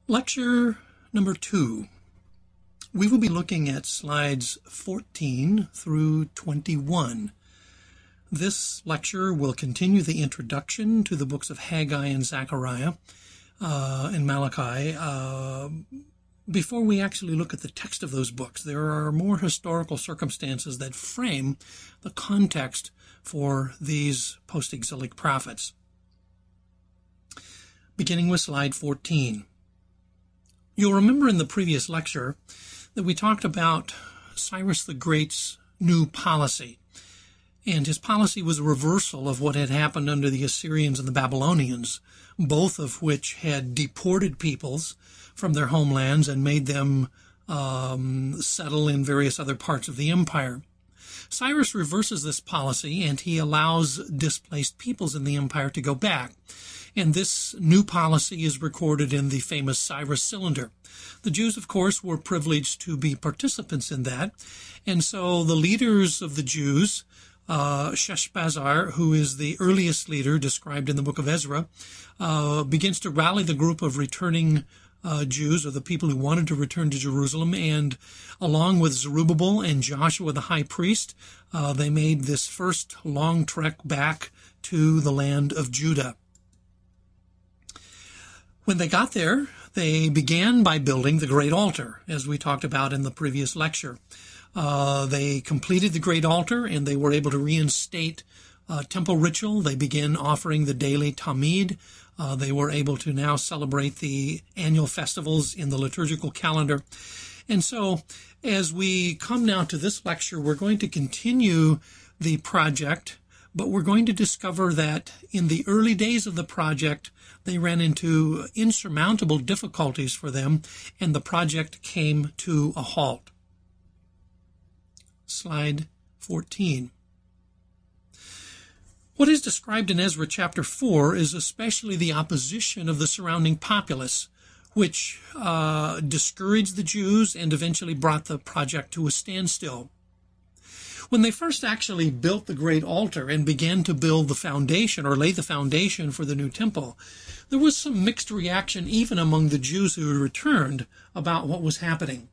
Lecture number 2. We will be looking at slides 14 through 21. This lecture will continue the introduction to the books of Haggai and Zechariah and Malachi. Before we actually look at the text of those books, there are more historical circumstances that frame the context for these post-exilic prophets. Beginning with slide 14. You'll remember in the previous lecture that we talked about Cyrus the Great's new policy. And his policy was a reversal of what had happened under the Assyrians and the Babylonians, both of which had deported peoples from their homelands and made them settle in various other parts of the empire. Cyrus reverses this policy, and he allows displaced peoples in the empire to go back. And this new policy is recorded in the famous Cyrus Cylinder. The Jews, of course, were privileged to be participants in that. And so the leaders of the Jews, Sheshbazzar, who is the earliest leader described in the book of Ezra, begins to rally the group of returning Jews, or the people who wanted to return to Jerusalem, and along with Zerubbabel and Joshua the high priest, they made this first long trek back to the land of Judah. When they got there, they began by building the great altar, as we talked about in the previous lecture. They completed the great altar, and they were able to reinstate temple ritual. They began offering the daily Tamid. They were able to now celebrate the annual festivals in the liturgical calendar. And so, as we come now to this lecture, we're going to continue the project, but we're going to discover that in the early days of the project, they ran into insurmountable difficulties for them, and the project came to a halt. Slide 14. What is described in Ezra chapter 4 is especially the opposition of the surrounding populace, which discouraged the Jews and eventually brought the project to a standstill. When they first actually built the great altar and began to build the foundation or lay the foundation for the new temple, there was some mixed reaction even among the Jews who had returned about what was happening.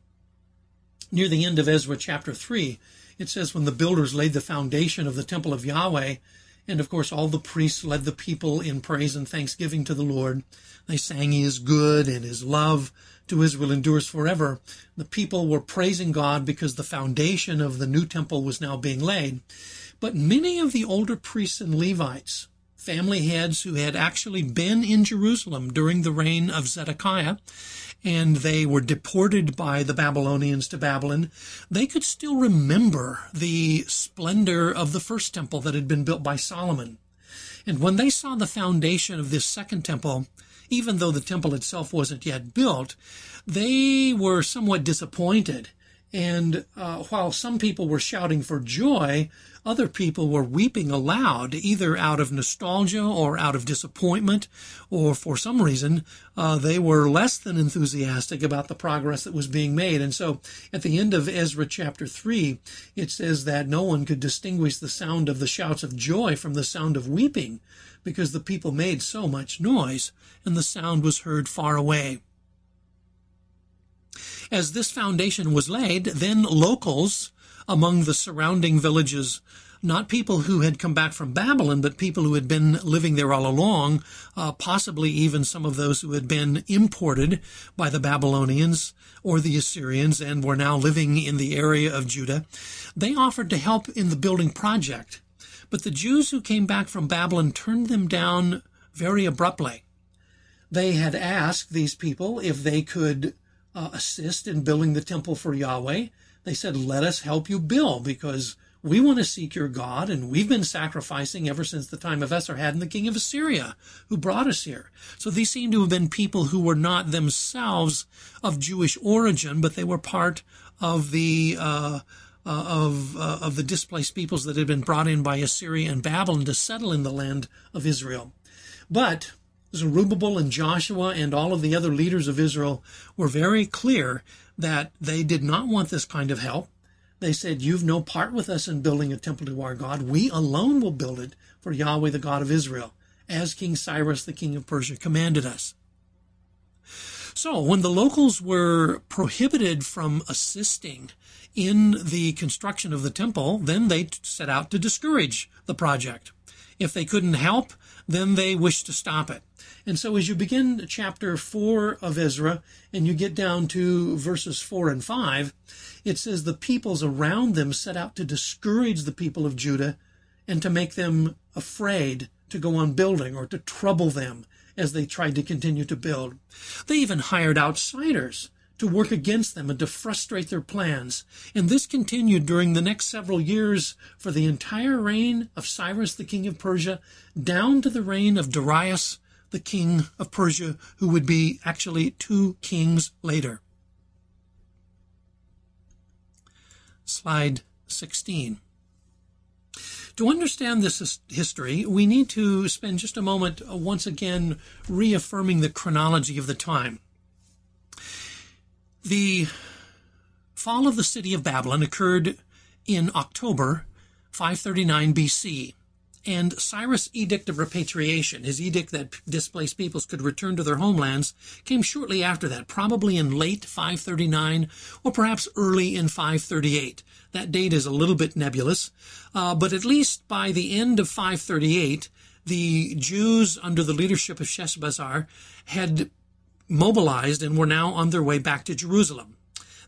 Near the end of Ezra chapter 3, it says, when the builders laid the foundation of the temple of Yahweh, and of course all the priests led the people in praise and thanksgiving to the Lord. They sang, "He is good, and His love to Israel endures forever." The people were praising God because the foundation of the new temple was now being laid. But many of the older priests and Levites, family heads who had actually been in Jerusalem during the reign of Zedekiah, and they were deported by the Babylonians to Babylon, they could still remember the splendor of the first temple that had been built by Solomon. And when they saw the foundation of this second temple, even though the temple itself wasn't yet built, they were somewhat disappointed. And while some people were shouting for joy, other people were weeping aloud, either out of nostalgia or out of disappointment, or for some reason, they were less than enthusiastic about the progress that was being made. And so at the end of Ezra chapter 3, it says that no one could distinguish the sound of the shouts of joy from the sound of weeping, because the people made so much noise, and the sound was heard far away. As this foundation was laid, then locals among the surrounding villages, not people who had come back from Babylon, but people who had been living there all along, possibly even some of those who had been imported by the Babylonians or the Assyrians and were now living in the area of Judah, they offered to help in the building project. But the Jews who came back from Babylon turned them down very abruptly. They had asked these people if they could assist in building the temple for Yahweh. They said, "Let us help you build, because we want to seek your God, and we've been sacrificing ever since the time of Esarhaddon, the king of Assyria, who brought us here." So these seem to have been people who were not themselves of Jewish origin, but they were part of the displaced peoples that had been brought in by Assyria and Babylon to settle in the land of Israel. But Zerubbabel and Joshua and all of the other leaders of Israel were very clear that they did not want this kind of help. They said, "You've no part with us in building a temple to our God. We alone will build it for Yahweh, the God of Israel, as King Cyrus, the king of Persia, commanded us." So when the locals were prohibited from assisting in the construction of the temple, then they set out to discourage the project. If they couldn't help, then they wished to stop it. And so as you begin chapter 4 of Ezra and you get down to verses 4 and 5, it says the peoples around them set out to discourage the people of Judah and to make them afraid to go on building or to trouble them as they tried to continue to build. They even hired outsiders to work against them and to frustrate their plans. And this continued during the next several years for the entire reign of Cyrus, the king of Persia, down to the reign of Darius, the king of Persia, who would be actually 2 kings later. Slide 16. To understand this history, we need to spend just a moment once again reaffirming the chronology of the time. The fall of the city of Babylon occurred in October 539 BC, and Cyrus' edict of repatriation, his edict that displaced peoples could return to their homelands, came shortly after that, probably in late 539 or perhaps early in 538. That date is a little bit nebulous, but at least by the end of 538, the Jews under the leadership of Sheshbazzar had mobilized and were now on their way back to Jerusalem.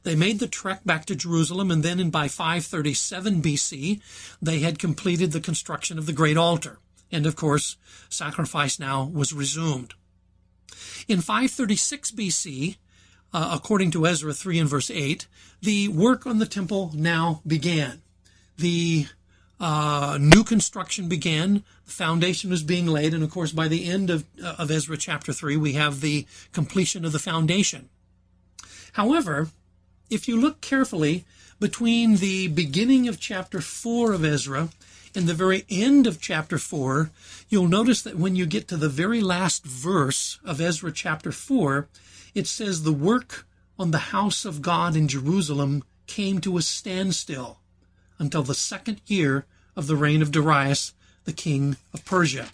They made the trek back to Jerusalem, and then by 537 BC, they had completed the construction of the Great Altar. And of course, sacrifice now was resumed. In 536 BC, according to Ezra 3 and verse 8, the work on the temple now began. The new construction began. The foundation was being laid. And of course, by the end of Ezra chapter 3, we have the completion of the foundation. However, if you look carefully between the beginning of chapter 4 of Ezra and the very end of chapter 4, you'll notice that when you get to the very last verse of Ezra chapter 4, it says the work on the house of God in Jerusalem came to a standstill until the 2nd year of the reign of Darius, the king of Persia.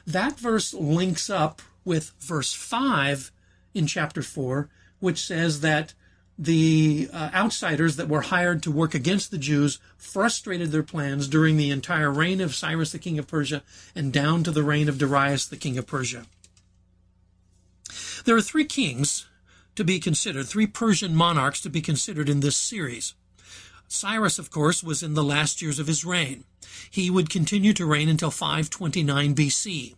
That verse links up with verse 5 in chapter 4, which says that the outsiders that were hired to work against the Jews frustrated their plans during the entire reign of Cyrus, the king of Persia, and down to the reign of Darius, the king of Persia. There are 3 kings to be considered, 3 Persian monarchs to be considered in this series. Cyrus, of course, was in the last years of his reign. He would continue to reign until 529 BC.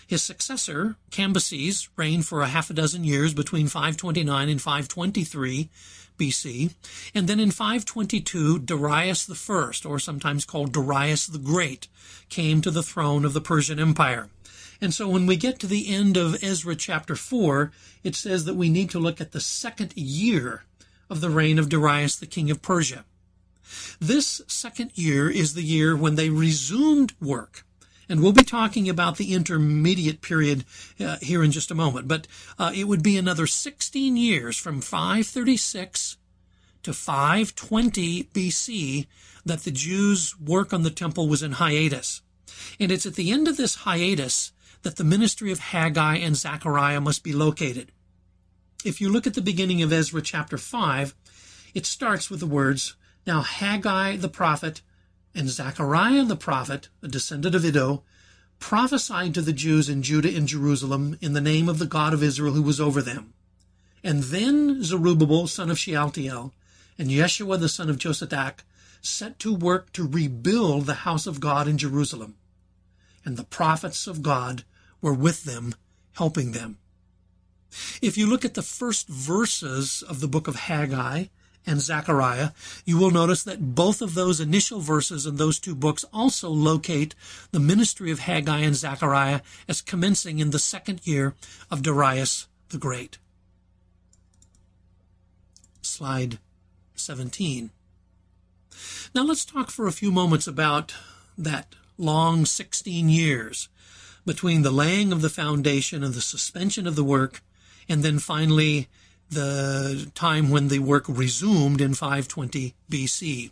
His successor, Cambyses, reigned for a half a dozen years between 529 and 523 BC. And then in 522, Darius I, or sometimes called Darius the Great, came to the throne of the Persian Empire. And so when we get to the end of Ezra chapter 4, it says that we need to look at the 2nd year of the reign of Darius, the king of Persia. This 2nd year is the year when they resumed work. And we'll be talking about the intermediate period here in just a moment. But it would be another 16 years from 536 to 520 BC that the Jews' work on the temple was in hiatus. And it's at the end of this hiatus that the ministry of Haggai and Zechariah must be located. If you look at the beginning of Ezra chapter 5, it starts with the words, "Now Haggai the prophet and Zechariah the prophet, a descendant of Iddo, prophesied to the Jews in Judah and Jerusalem in the name of the God of Israel who was over them. And then Zerubbabel, son of Shealtiel, and Yeshua, the son of Josadak, set to work to rebuild the house of God in Jerusalem. And the prophets of God were with them, helping them." If you look at the first verses of the book of Haggai and Zechariah, you will notice that both of those initial verses in those 2 books also locate the ministry of Haggai and Zechariah as commencing in the 2nd year of Darius the Great. Slide 17. Now let's talk for a few moments about that long 16 years between the laying of the foundation and the suspension of the work, and then finally the time when the work resumed in 520 BC.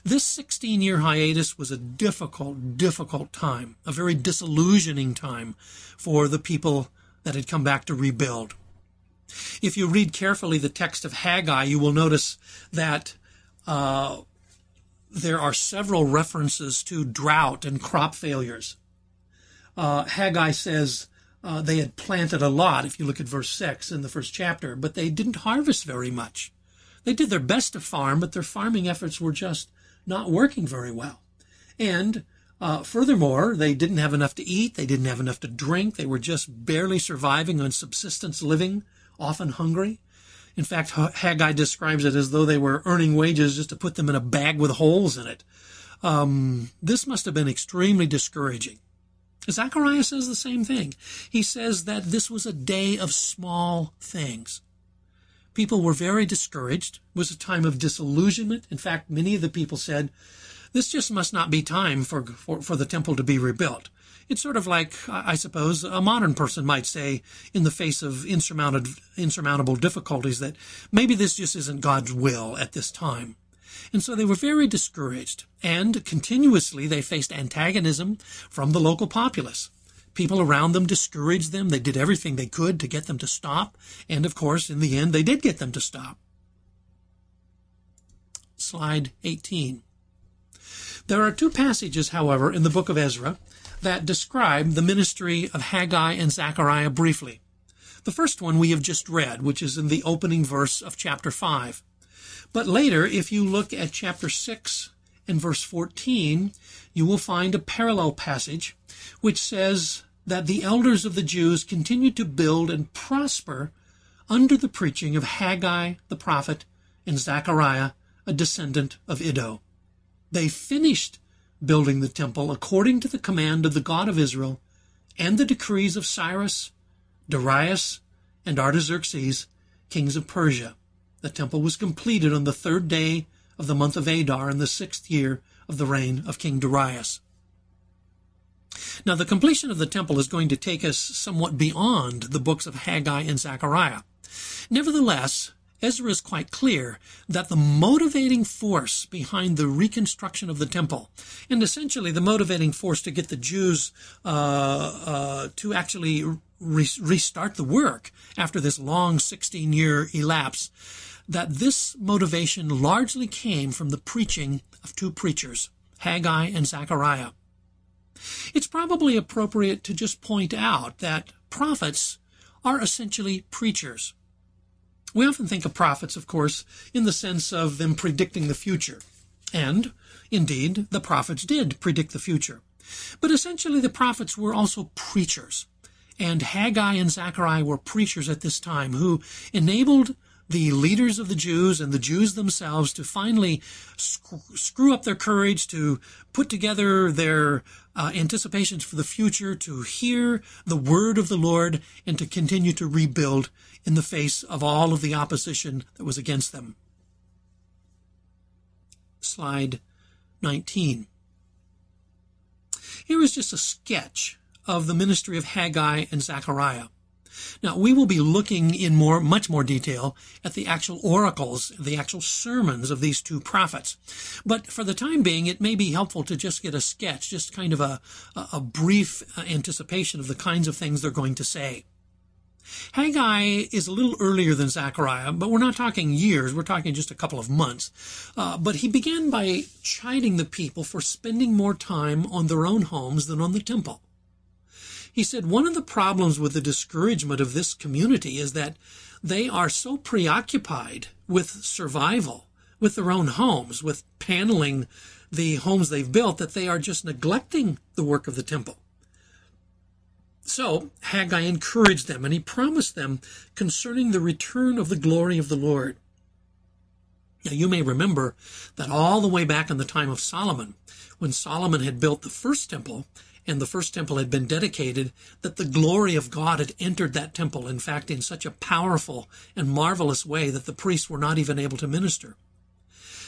This 16-year hiatus was a difficult time, a very disillusioning time for the people that had come back to rebuild. If you read carefully the text of Haggai, you will notice that there are several references to drought and crop failures. Haggai says they had planted a lot, if you look at verse 6 in the first chapter, but they didn't harvest very much. They did their best to farm, but their farming efforts were just not working very well. And furthermore, they didn't have enough to eat. They didn't have enough to drink. They were just barely surviving on subsistence living, often hungry. In fact, Haggai describes it as though they were earning wages just to put them in a bag with holes in it. This must have been extremely discouraging. Zechariah says the same thing. He says that this was a day of small things. People were very discouraged. It was a time of disillusionment. In fact, many of the people said, this just must not be time for the temple to be rebuilt. It's sort of like, I suppose, a modern person might say in the face of insurmountable difficulties that maybe this just isn't God's will at this time. And so they were very discouraged, and continuously they faced antagonism from the local populace. People around them discouraged them. They did everything they could to get them to stop, and of course, in the end, they did get them to stop. Slide 18. There are two passages, however, in the book of Ezra that describe the ministry of Haggai and Zechariah briefly. The first one we have just read, which is in the opening verse of chapter 5. But later, if you look at chapter 6 and verse 14, you will find a parallel passage which says that the elders of the Jews continued to build and prosper under the preaching of Haggai the prophet and Zechariah, a descendant of Iddo. They finished building the temple according to the command of the God of Israel and the decrees of Cyrus, Darius, and Artaxerxes, kings of Persia. The temple was completed on the 3rd day of the month of Adar in the 6th year of the reign of King Darius. Now, the completion of the temple is going to take us somewhat beyond the books of Haggai and Zechariah. Nevertheless, Ezra is quite clear that the motivating force behind the reconstruction of the temple, and essentially the motivating force to get the Jews to actually restart the work after this long 16-year elapse, that this motivation largely came from the preaching of two preachers, Haggai and Zechariah. It's probably appropriate to just point out that prophets are essentially preachers. We often think of prophets, of course, in the sense of them predicting the future. And, indeed, the prophets did predict the future. But essentially, the prophets were also preachers. And Haggai and Zechariah were preachers at this time who enabled the leaders of the Jews and the Jews themselves to finally screw up their courage, to put together their anticipations for the future, to hear the word of the Lord, and to continue to rebuild in the face of all of the opposition that was against them. Slide 19. Here is just a sketch of the ministry of Haggai and Zechariah. Now, we will be looking in much more detail at the actual oracles, the actual sermons of these two prophets. But for the time being, it may be helpful to just get a sketch, just kind of a brief anticipation of the kinds of things they're going to say. Haggai is a little earlier than Zechariah, but we're not talking years, we're talking just a couple of months. But he began by chiding the people for spending more time on their own homes than on the temple. He said one of the problems with the discouragement of this community is that they are so preoccupied with survival, with their own homes, with paneling the homes they've built, that they are just neglecting the work of the temple. So Haggai encouraged them, and he promised them concerning the return of the glory of the Lord. Now, you may remember that all the way back in the time of Solomon, when Solomon had built the first temple, and the first temple had been dedicated, that the glory of God had entered that temple, in fact, in such a powerful and marvelous way that the priests were not even able to minister.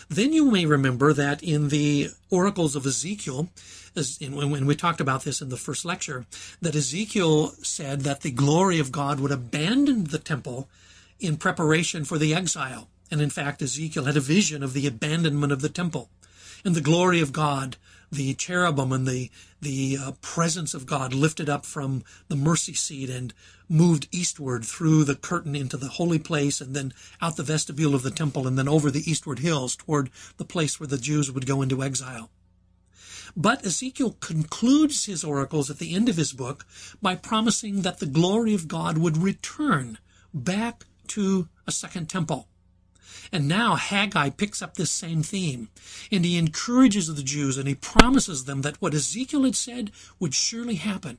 Then you may remember that in the oracles of Ezekiel, when we talked about this in the first lecture, that Ezekiel said that the glory of God would abandon the temple in preparation for the exile. And in fact, Ezekiel had a vision of the abandonment of the temple. And the glory of God, the cherubim and the presence of God lifted up from the mercy seat and moved eastward through the curtain into the holy place, and then out the vestibule of the temple, and then over the eastward hills toward the place where the Jews would go into exile. But Ezekiel concludes his oracles at the end of his book by promising that the glory of God would return back to a second temple. And now Haggai picks up this same theme, and he encourages the Jews, and he promises them that what Ezekiel had said would surely happen.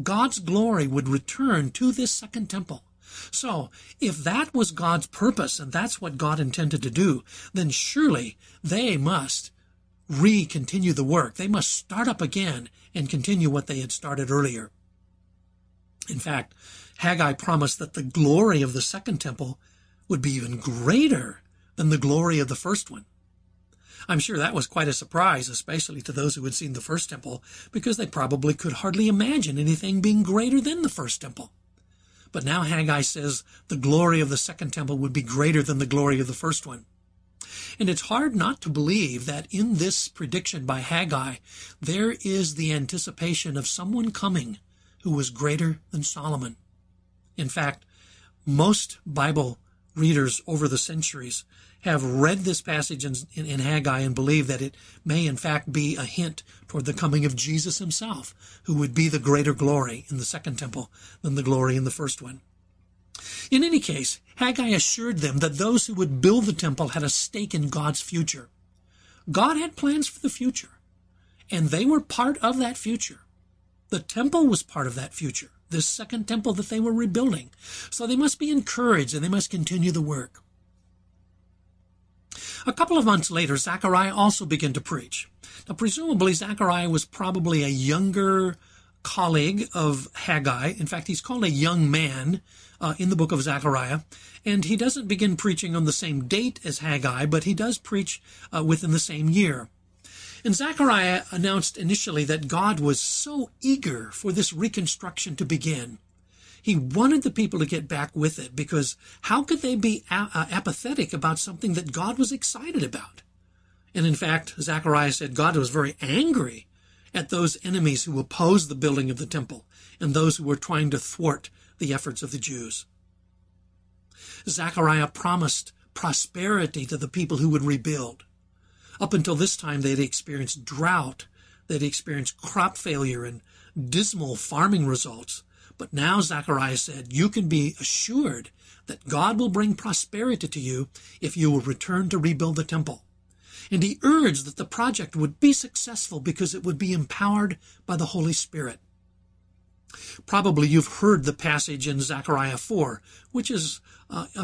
God's glory would return to this second temple. So, if that was God's purpose, and that's what God intended to do, then surely they must continue the work. They must start up again and continue what they had started earlier. In fact, Haggai promised that the glory of the second temple would be even greater than the glory of the first one. I'm sure that was quite a surprise, especially to those who had seen the first temple, because they probably could hardly imagine anything being greater than the first temple. But now Haggai says the glory of the second temple would be greater than the glory of the first one. And it's hard not to believe that in this prediction by Haggai, there is the anticipation of someone coming who was greater than Solomon. In fact, most Bible readers over the centuries have read this passage in Haggai and believe that it may in fact be a hint toward the coming of Jesus himself, who would be the greater glory in the second temple than the glory in the first one. In any case, Haggai assured them that those who would build the temple had a stake in God's future. God had plans for the future, and they were part of that future. The temple was part of that future, this second temple that they were rebuilding. So they must be encouraged, and they must continue the work. A couple of months later, Zechariah also began to preach. Now, presumably, Zechariah was probably a younger colleague of Haggai. In fact, he's called a young man in the book of Zechariah, and he doesn't begin preaching on the same date as Haggai, but he does preach within the same year. And Zechariah announced initially that God was so eager for this reconstruction to begin. He wanted the people to get back with it, because how could they be apathetic about something that God was excited about? And in fact, Zechariah said God was very angry at those enemies who opposed the building of the temple and those who were trying to thwart the efforts of the Jews. Zechariah promised prosperity to the people who would rebuild. Up until this time, they had experienced drought, they had experienced crop failure and dismal farming results. But now Zechariah said, you can be assured that God will bring prosperity to you if you will return to rebuild the temple. And he urged that the project would be successful because it would be empowered by the Holy Spirit. Probably you've heard the passage in Zechariah 4, which is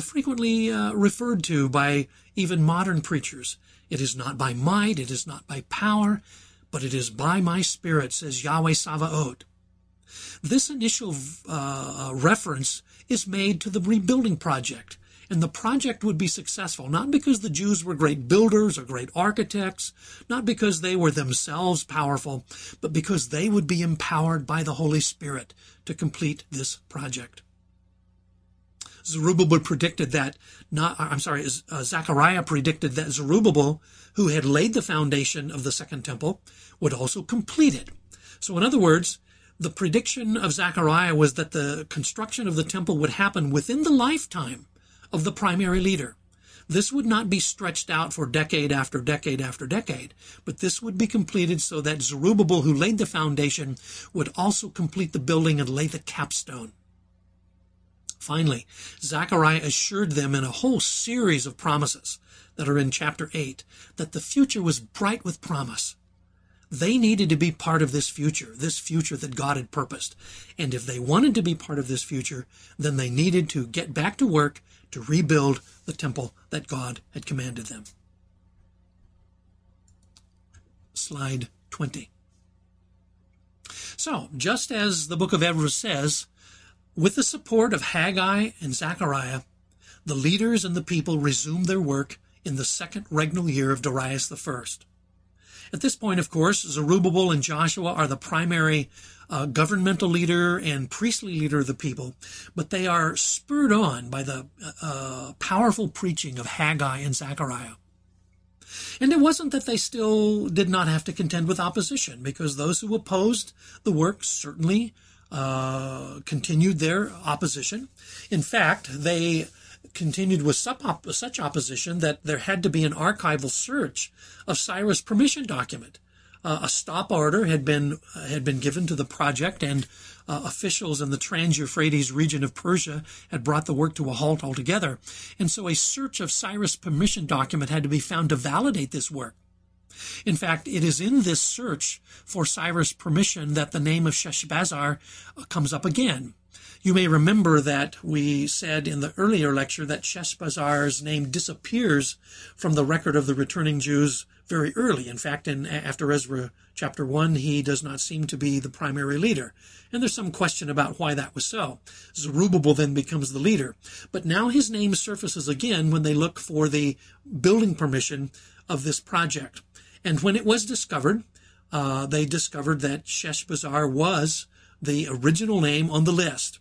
frequently referred to by even modern preachers. It is not by might, it is not by power, but it is by my Spirit, says Yahweh Sabaoth. This initial reference is made to the rebuilding project, and the project would be successful, not because the Jews were great builders or great architects, not because they were themselves powerful, but because they would be empowered by the Holy Spirit to complete this project. Zechariah predicted that Zerubbabel, who had laid the foundation of the second temple, would also complete it. So in other words, the prediction of Zechariah was that the construction of the temple would happen within the lifetime of the primary leader. This would not be stretched out for decade after decade after decade, but this would be completed so that Zerubbabel, who laid the foundation, would also complete the building and lay the capstone. Finally, Zechariah assured them in a whole series of promises that are in chapter 8 that the future was bright with promise. They needed to be part of this future that God had purposed. And if they wanted to be part of this future, then they needed to get back to work to rebuild the temple that God had commanded them. Slide 20. So, just as the book of Ezra says, with the support of Haggai and Zechariah, the leaders and the people resumed their work in the second regnal year of Darius I. At this point, of course, Zerubbabel and Joshua are the primary governmental leader and priestly leader of the people, but they are spurred on by the powerful preaching of Haggai and Zechariah. And it wasn't that they still did not have to contend with opposition, because those who opposed the work certainly continued their opposition. In fact, they continued with such opposition that there had to be an archival search of Cyrus' permission document. A stop order had been given to the project, and officials in the Trans-Euphrates region of Persia had brought the work to a halt altogether. And so a search of Cyrus' permission document had to be found to validate this work. In fact, it is in this search for Cyrus' permission that the name of Sheshbazzar comes up again. You may remember that we said in the earlier lecture that Sheshbazzar's name disappears from the record of the returning Jews very early. In fact, after Ezra chapter 1, he does not seem to be the primary leader. And there's some question about why that was so. Zerubbabel then becomes the leader. But now his name surfaces again when they look for the building permission of this project. And when it was discovered, they discovered that Sheshbazzar was the original name on the list.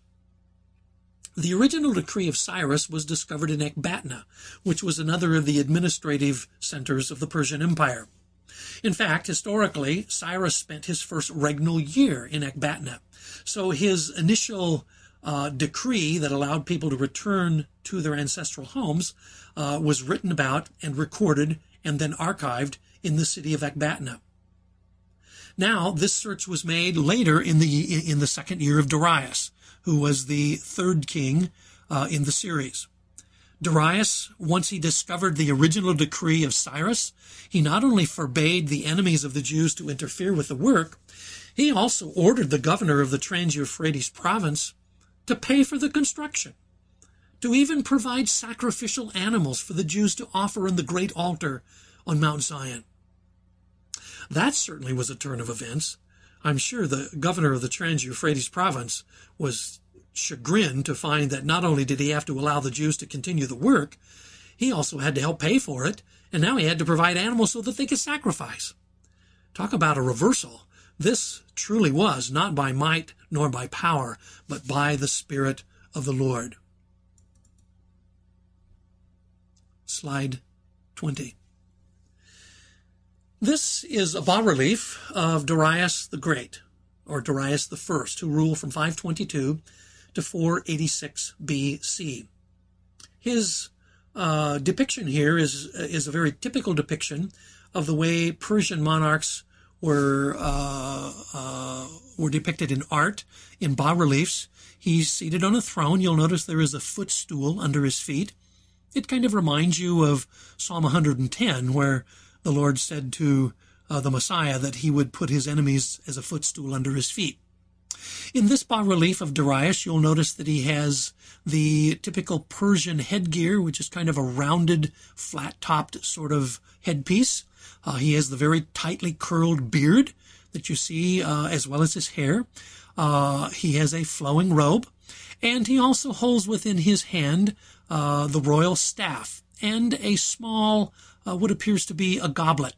The original decree of Cyrus was discovered in Ecbatana, which was another of the administrative centers of the Persian Empire. In fact, historically, Cyrus spent his first regnal year in Ecbatana. So his initial decree that allowed people to return to their ancestral homes was written about and recorded and then archived in the city of Ecbatana. Now, this search was made later in the second year of Darius, who was the third king in the series. Darius, once he discovered the original decree of Cyrus, he not only forbade the enemies of the Jews to interfere with the work, he also ordered the governor of the Trans-Euphrates province to pay for the construction, to even provide sacrificial animals for the Jews to offer in the great altar on Mount Zion. That certainly was a turn of events. I'm sure the governor of the Trans-Euphrates province was chagrined to find that not only did he have to allow the Jews to continue the work, he also had to help pay for it, and now he had to provide animals so that they could sacrifice. Talk about a reversal. This truly was not by might nor by power, but by the Spirit of the Lord. Slide 20. This is a bas-relief of Darius the Great, or Darius the First, who ruled from 522 to 486 BC. His depiction here is a very typical depiction of the way Persian monarchs were depicted in art, in bas-reliefs. He's seated on a throne. You'll notice there is a footstool under his feet. It kind of reminds you of Psalm 110, where the Lord said to the Messiah that he would put his enemies as a footstool under his feet. In this bas-relief of Darius, you'll notice that he has the typical Persian headgear, which is kind of a rounded, flat-topped sort of headpiece. He has the very tightly curled beard that you see, as well as his hair. He has a flowing robe, and he also holds within his hand the royal staff and a small, what appears to be a goblet.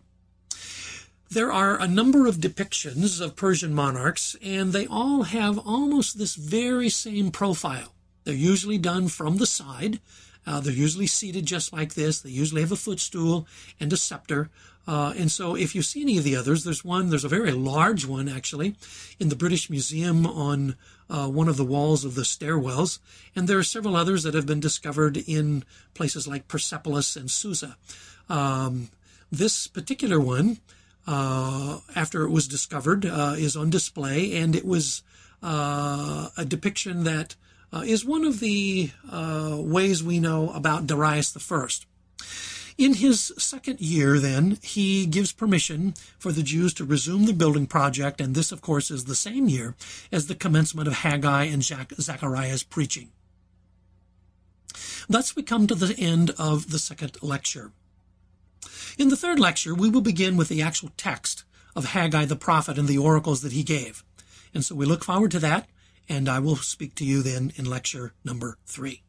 There are a number of depictions of Persian monarchs, and they all have almost this very same profile. They're usually done from the side. They're usually seated just like this. They usually have a footstool and a scepter. And so if you see any of the others, there's a very large one, actually, in the British Museum on one of the walls of the stairwells. And there are several others that have been discovered in places like Persepolis and Susa. This particular one, after it was discovered, is on display, and it was a depiction that is one of the ways we know about Darius the First. In his second year, then, he gives permission for the Jews to resume the building project, and this, of course, is the same year as the commencement of Haggai and Zechariah's preaching. Thus we come to the end of the second lecture. In the third lecture, we will begin with the actual text of Haggai the prophet and the oracles that he gave. And so we look forward to that, and I will speak to you then in lecture number 3.